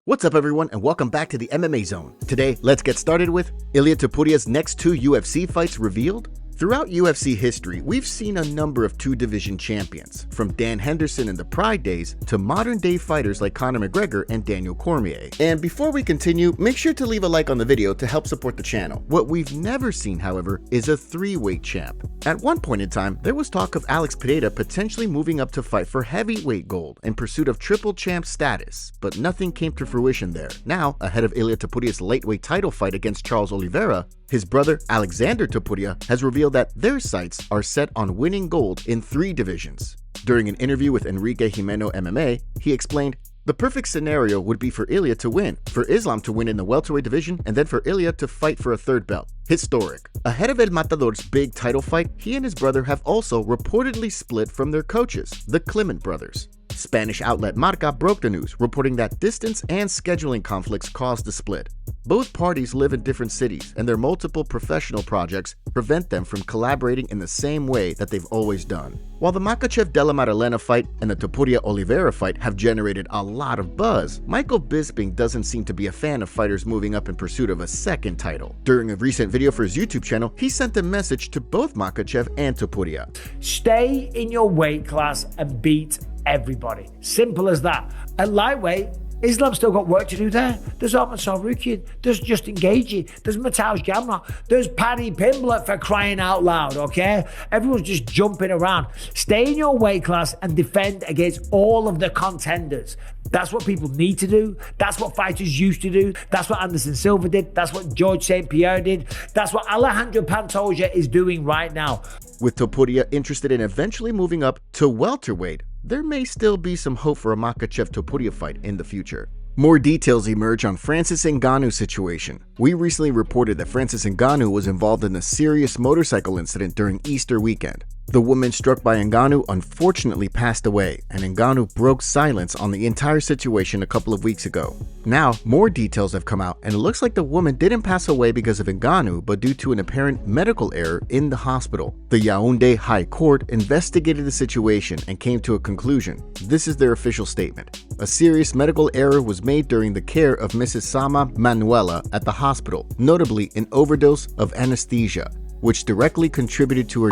What's up everyone and welcome back to the MMA Zone. Today, let's get started with Ilia Topuria's next 2 UFC fights revealed. Throughout UFC history, we've seen a number of 2-division champions, from Dan Henderson in the Pride days to modern-day fighters like Conor McGregor and Daniel Cormier. And before we continue, make sure to leave a like on the video to help support the channel. What we've never seen, however, is a 3-weight champ. At one point in time, there was talk of Alex Pereira potentially moving up to fight for heavyweight gold in pursuit of triple champ status, but nothing came to fruition there. Now, ahead of Ilia Topuria's lightweight title fight against Charles Oliveira, his brother Aleksandre Topuria has revealed that their sights are set on winning gold in 3 divisions. During an interview with Enrique Jimeno MMA, he explained, "The perfect scenario would be for Ilia to win, for Islam to win in the welterweight division, and then for Ilia to fight for a 3rd belt. Historic." Ahead of El Matador's big title fight, he and his brother have also reportedly split from their coaches, the Clement brothers. Spanish outlet Marca broke the news, reporting that distance and scheduling conflicts caused the split. Both parties live in different cities, and their multiple professional projects prevent them from collaborating in the same way that they've always done. While the Makhachev Della Maddalena fight and the Topuria Oliveira fight have generated a lot of buzz, Michael Bisping doesn't seem to be a fan of fighters moving up in pursuit of a 2nd title. During a recent video for his YouTube channel, he sent a message to both Makhachev and Topuria. Stay in your weight class and beat everybody. Simple as that. At lightweight, Islam's still got work to do there. There's Ahmed Sarukian, there's Justin Gaethje, there's Mateusz Gamrot, there's Paddy Pimblett, for crying out loud, okay? Everyone's just jumping around. Stay in your weight class and defend against all of the contenders. That's what people need to do. That's what fighters used to do. That's what Anderson Silva did. That's what George St. Pierre did. That's what Alejandro Pantoja is doing right now. With Topuria interested in eventually moving up to welterweight, there may still be some hope for a Makhachev-Topuria fight in the future. More details emerge on Francis Ngannou's situation. We recently reported that Francis Ngannou was involved in a serious motorcycle incident during Easter weekend. The woman struck by Ngannou unfortunately passed away, and Ngannou broke silence on the entire situation a couple of weeks ago. Now, more details have come out, and it looks like the woman didn't pass away because of Ngannou, but due to an apparent medical error in the hospital. The Yaoundé High Court investigated the situation and came to a conclusion. This is their official statement. A serious medical error was made during the care of Mrs. Sama Manuela at the hospital, notably an overdose of anesthesia, which directly contributed to her.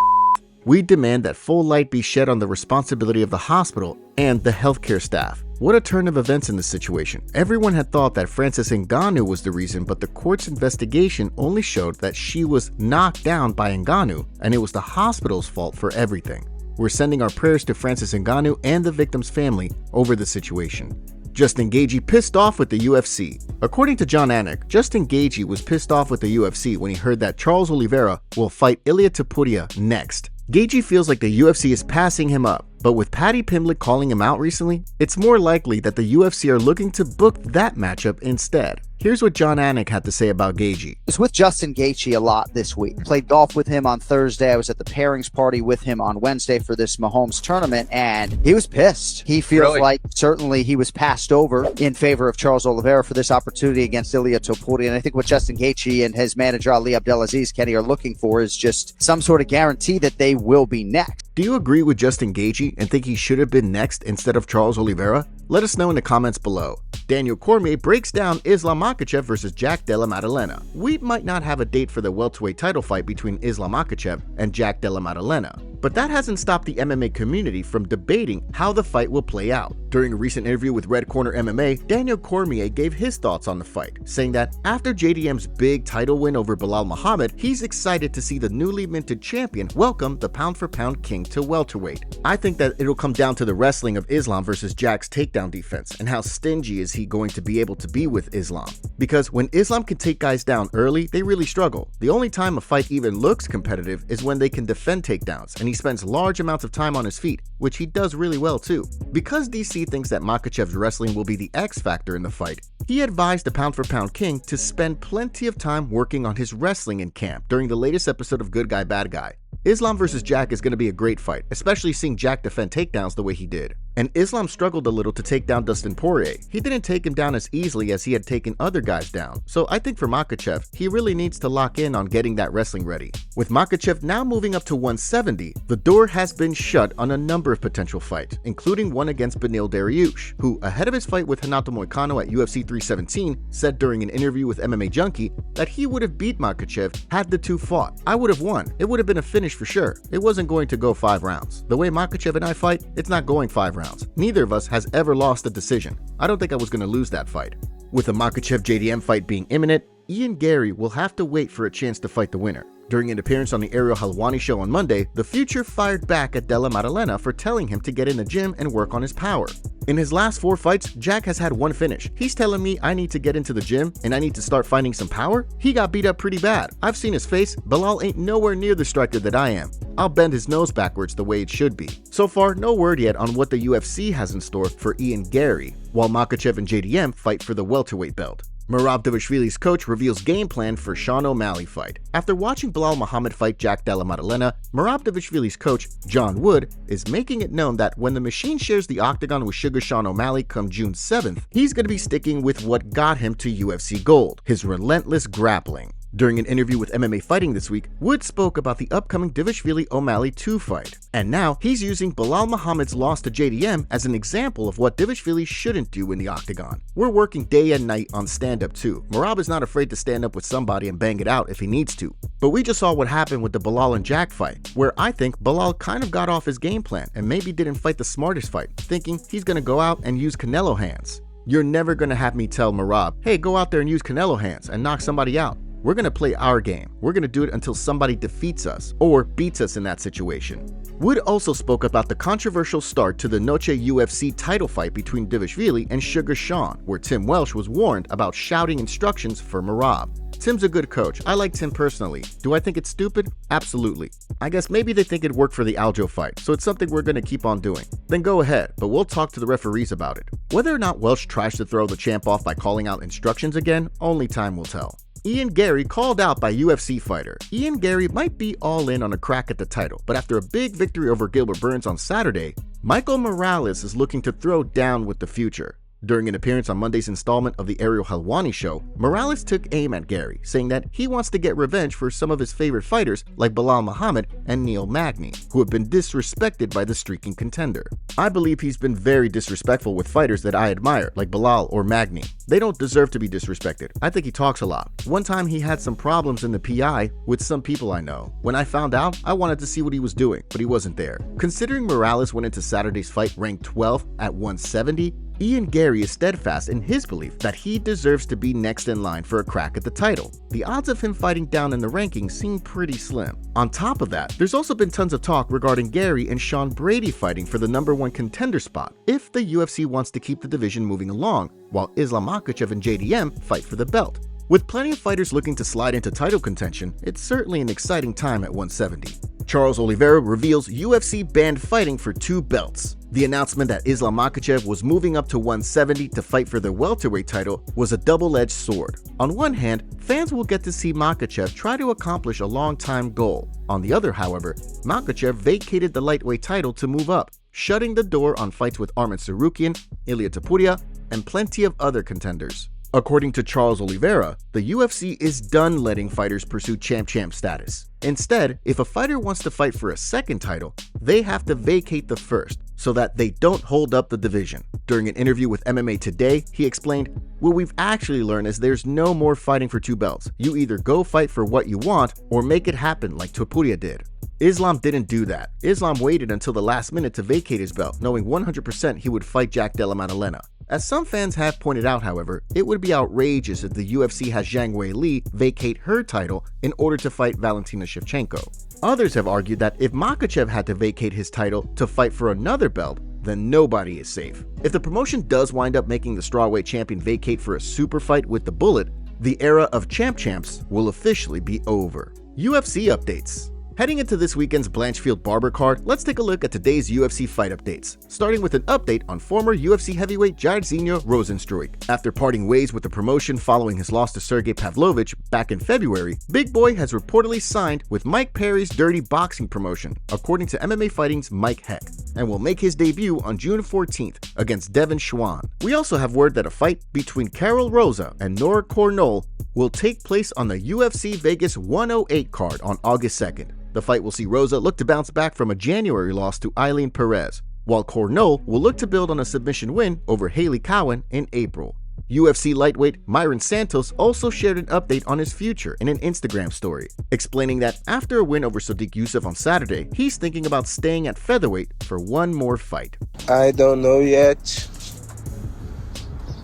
We demand that full light be shed on the responsibility of the hospital and the healthcare staff. What a turn of events in this situation. Everyone had thought that Francis Ngannou was the reason, but the court's investigation only showed that she was knocked down by Ngannou, and it was the hospital's fault for everything. We're sending our prayers to Francis Ngannou and the victim's family over the situation. Justin Gaethje pissed off with the UFC. According to Jon Anik, Justin Gaethje was pissed off with the UFC when he heard that Charles Oliveira will fight Ilia Topuria next. Gaethje feels like the UFC is passing him up, but with Paddy Pimblett calling him out recently, it's more likely that the UFC are looking to book that matchup instead. Here's what Jon Anik had to say about Gaethje. I was with Justin Gaethje a lot this week. Played golf with him on Thursday. I was at the pairings party with him on Wednesday for this Mahomes tournament, and he was pissed. He feels like certainly he was passed over in favor of Charles Oliveira for this opportunity against Ilia Topuria. And I think what Justin Gaethje and his manager Ali Abdelaziz Kenny are looking for is just some sort of guarantee that they will be next. Do you agree with Justin Gaethje and think he should have been next instead of Charles Oliveira? Let us know in the comments below. Daniel Cormier breaks down Islam Makhachev versus Jack Della Maddalena. We might not have a date for the welterweight title fight between Islam Makhachev and Jack Della Maddalena, but that hasn't stopped the MMA community from debating how the fight will play out. During a recent interview with Red Corner MMA, Daniel Cormier gave his thoughts on the fight, saying that after JDM's big title win over Belal Muhammad, he's excited to see the newly minted champion welcome the pound-for-pound king to welterweight. I think that it'll come down to the wrestling of Islam versus Jack's takedown defense, and how stingy is he going to be able to be with Islam. Because when Islam can take guys down early, they really struggle. The only time a fight even looks competitive is when they can defend takedowns, and he spends large amounts of time on his feet, which he does really well too. Because DC thinks that Makhachev's wrestling will be the X factor in the fight, he advised the pound-for-pound king to spend plenty of time working on his wrestling in camp during the latest episode of Good Guy Bad Guy. Islam versus Jack is going to be a great fight, especially seeing Jack defend takedowns the way he did. And Islam struggled a little to take down Dustin Poirier. He didn't take him down as easily as he had taken other guys down. So I think for Makhachev, he really needs to lock in on getting that wrestling ready. With Makhachev now moving up to 170, the door has been shut on a number of potential fights, including one against Beneil Dariush, who, ahead of his fight with Renato Moicano at UFC 317, said during an interview with MMA Junkie that he would have beat Makhachev had the two fought. I would have won. It would have been a finish for sure. It wasn't going to go 5 rounds. The way Makhachev and I fight, it's not going 5 rounds. Neither of us has ever lost a decision. I don't think I was going to lose that fight. With the Makhachev-JDM fight being imminent, Ian Garry will have to wait for a chance to fight the winner. During an appearance on the Ariel Helwani show on Monday, the Future fired back at Della Maddalena for telling him to get in the gym and work on his power. In his last 4 fights, Jack has had 1 finish. He's telling me I need to get into the gym and I need to start finding some power? He got beat up pretty bad. I've seen his face. Belal ain't nowhere near the striker that I am. I'll bend his nose backwards the way it should be. So far, no word yet on what the UFC has in store for Ian Garry, while Makhachev and JDM fight for the welterweight belt. Merab Dvalishvili's coach reveals game plan for Sean O'Malley fight. After watching Belal Muhammad fight Jack Della Maddalena, Merab Dvalishvili's coach, John Wood, is making it known that when the machine shares the octagon with Sugar Sean O'Malley come June 7th, he's going to be sticking with what got him to UFC Gold, his relentless grappling. During an interview with MMA Fighting this week, Wood spoke about the upcoming Dvalishvili-O'Malley 2 fight. And now, he's using Belal Muhammad's loss to JDM as an example of what Dvalishvili shouldn't do in the octagon. We're working day and night on stand-up too. Merab is not afraid to stand up with somebody and bang it out if he needs to. But we just saw what happened with the Belal and Jack fight, where I think Belal kind of got off his game plan and maybe didn't fight the smartest fight, thinking he's gonna go out and use Canelo hands. You're never gonna have me tell Merab, hey, go out there and use Canelo hands and knock somebody out. We're going to play our game. We're going to do it until somebody defeats us or beats us in that situation. Wood also spoke about the controversial start to the Noche UFC title fight between Dvalishvili and Sugar Sean, where Tim Welsh was warned about shouting instructions for Merab. Tim's a good coach. I like Tim personally. Do I think it's stupid? Absolutely. I guess maybe they think it worked for the Aljo fight, so it's something we're going to keep on doing. Then go ahead, but we'll talk to the referees about it. Whether or not Welsh tries to throw the champ off by calling out instructions again, only time will tell. Ian Garry called out by UFC fighter. Ian Garry might be all in on a crack at the title, but after a big victory over Gilbert Burns on Saturday, Michael Morales is looking to throw down with the Future. During an appearance on Monday's installment of the Ariel Helwani show, Morales took aim at Garry, saying that he wants to get revenge for some of his favorite fighters like Belal Muhammad and Neil Magny, who have been disrespected by the streaking contender. I believe he's been very disrespectful with fighters that I admire, like Belal or Magny. They don't deserve to be disrespected. I think he talks a lot. One time he had some problems in the PI with some people I know. When I found out, I wanted to see what he was doing, but he wasn't there. Considering Morales went into Saturday's fight ranked 12th at 170, Ian Garry is steadfast in his belief that he deserves to be next in line for a crack at the title. The odds of him fighting down in the rankings seem pretty slim. On top of that, there's also been tons of talk regarding Garry and Sean Brady fighting for the #1 contender spot if the UFC wants to keep the division moving along, while Islam Makhachev and JDM fight for the belt. With plenty of fighters looking to slide into title contention, it's certainly an exciting time at 170. Charles Oliveira reveals UFC banned fighting for 2 belts. The announcement that Islam Makhachev was moving up to 170 to fight for the welterweight title was a double-edged sword. On one hand, fans will get to see Makhachev try to accomplish a long-time goal. On the other, however, Makhachev vacated the lightweight title to move up, shutting the door on fights with Arman Tsarukyan, Ilia Topuria, and plenty of other contenders. According to Charles Oliveira, the UFC is done letting fighters pursue champ status. Instead, if a fighter wants to fight for a second title, they have to vacate the first so that they don't hold up the division. During an interview with MMA Today, he explained, "What we've actually learned is there's no more fighting for 2 belts. You either go fight for what you want or make it happen like Topuria did." Islam didn't do that. Islam waited until the last minute to vacate his belt, knowing 100% he would fight Jack Della Maddalena. As some fans have pointed out, however, it would be outrageous if the UFC has Zhang Weili vacate her title in order to fight Valentina Shevchenko. Others have argued that if Makhachev had to vacate his title to fight for another belt, then nobody is safe. If the promotion does wind up making the strawweight champion vacate for a super fight with the Bullet, the era of champs will officially be over. UFC updates. Heading into this weekend's Blanchfield Barber card, let's take a look at today's UFC fight updates, starting with an update on former UFC heavyweight Jairzinho Rozenstruik. After parting ways with the promotion following his loss to Sergey Pavlovich back in February, Big Boy has reportedly signed with Mike Perry's Dirty Boxing promotion, according to MMA Fighting's Mike Heck, and will make his debut on June 14th against Devin Schwann. We also have word that a fight between Carol Rosa and Nora Cornell will take place on the UFC Vegas 108 card on August 2nd. The fight will see Rosa look to bounce back from a January loss to Eileen Perez, while Cornell will look to build on a submission win over Haley Cowan in April. UFC lightweight Myron Santos also shared an update on his future in an Instagram story, explaining that after a win over Sodiq Yusuff on Saturday, he's thinking about staying at featherweight for one more fight. I don't know yet.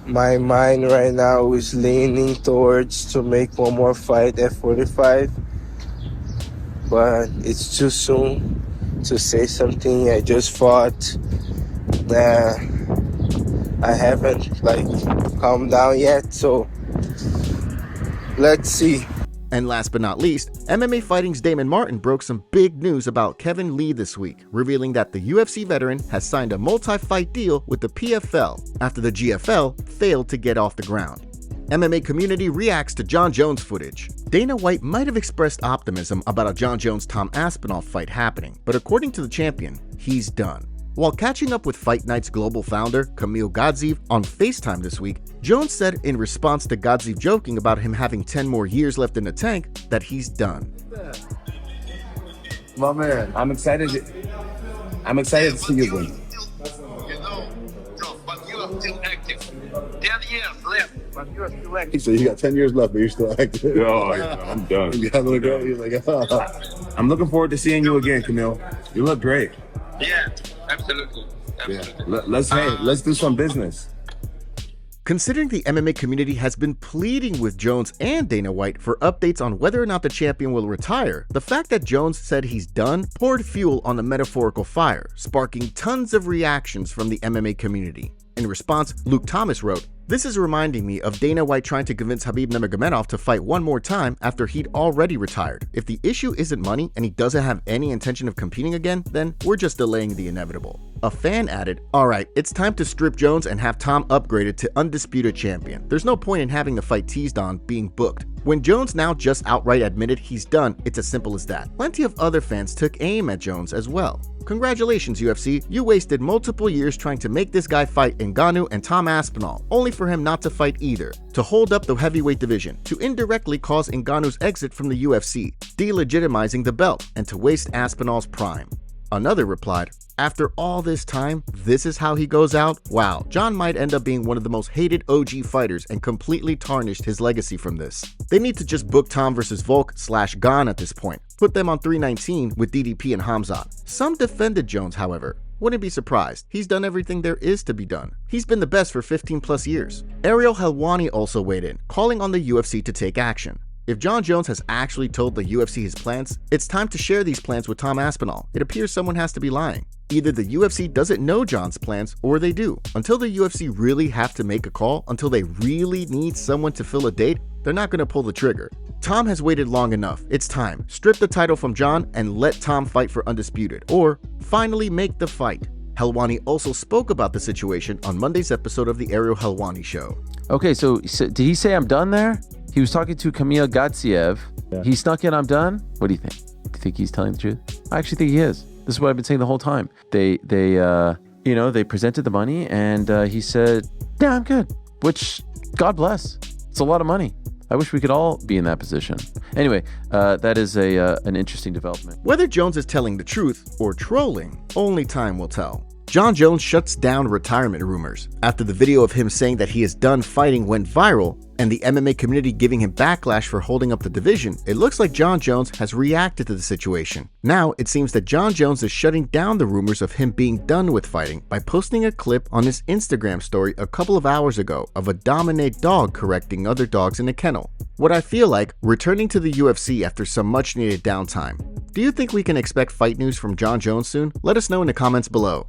My mind right now is leaning towards to make one more fight at 45. But it's too soon to say something. I just fought. I haven't calmed down yet, so let's see. And last but not least, MMA Fighting's Damon Martin broke some big news about Kevin Lee this week, revealing that the UFC veteran has signed a multi-fight deal with the PFL after the GFL failed to get off the ground. MMA community reacts to Jon Jones footage. Dana White might have expressed optimism about a Jon Jones-Tom Aspinall fight happening, but according to the champion, he's done. While catching up with Fight Night's global founder, Kamil Gadziev, on FaceTime this week, Jones said in response to Gadziev joking about him having 10 more years left in the tank that he's done. My man, I'm excited to see you again. But you are still active. 10 years left, but you are still active. He said you got 10 years left, but you're still active. Oh, yeah, I'm done. You got a little girl, you're like, oh. I'm looking forward to seeing you again, Camille. You look great. Yeah, absolutely. Yeah. Let's do some business. Considering the MMA community has been pleading with Jones and Dana White for updates on whether or not the champion will retire, the fact that Jones said he's done poured fuel on the metaphorical fire, sparking tons of reactions from the MMA community. In response, Luke Thomas wrote, "This is reminding me of Dana White trying to convince Khabib Nurmagomedov to fight one more time after he'd already retired. If the issue isn't money and he doesn't have any intention of competing again, then we're just delaying the inevitable." A fan added, "Alright, it's time to strip Jones and have Tom upgraded to undisputed champion. There's no point in having the fight teased on being booked. When Jones now just outright admitted he's done, it's as simple as that." Plenty of other fans took aim at Jones as well. Congratulations, UFC, you wasted multiple years trying to make this guy fight Ngannou and Tom Aspinall, only for him not to fight either, to hold up the heavyweight division, to indirectly cause Ngannou's exit from the UFC, delegitimizing the belt, and to waste Aspinall's prime. Another replied, "After all this time, this is how he goes out? Wow, John might end up being one of the most hated OG fighters and completely tarnished his legacy from this. They need to just book Tom versus Volk/Gane at this point. Put them on 319 with DDP and Hamzat." Some defended Jones, however. Wouldn't be surprised. He's done everything there is to be done. He's been the best for 15 plus years. Ariel Helwani also weighed in, calling on the UFC to take action. If Jon Jones has actually told the UFC his plans, it's time to share these plans with Tom Aspinall. It appears someone has to be lying. Either the UFC doesn't know John's plans, or they do. Until the UFC really have to make a call, until they really need someone to fill a date, they're not going to pull the trigger. Tom has waited long enough. It's time. Strip the title from Jon and let Tom fight for undisputed, or finally make the fight. Helwani also spoke about the situation on Monday's episode of the Ariel Helwani Show. Okay, so did he say I'm done there? He was talking to Kamil Gadziev. Yeah. He snuck in, I'm done? What do you think? Do you think he's telling the truth? I actually think he is. This is what I've been saying the whole time. They presented the money and he said, yeah, I'm good. Which, God bless. It's a lot of money. I wish we could all be in that position. Anyway, that is an interesting development. Whether Jones is telling the truth or trolling, only time will tell. Jon Jones shuts down retirement rumors. After the video of him saying that he is done fighting went viral, and the MMA community giving him backlash for holding up the division, it looks like Jon Jones has reacted to the situation. Now, it seems that Jon Jones is shutting down the rumors of him being done with fighting by posting a clip on his Instagram story a couple of hours ago of a dominate dog correcting other dogs in a kennel. What I feel like returning to the UFC after some much needed downtime. Do you think we can expect fight news from Jon Jones soon? Let us know in the comments below.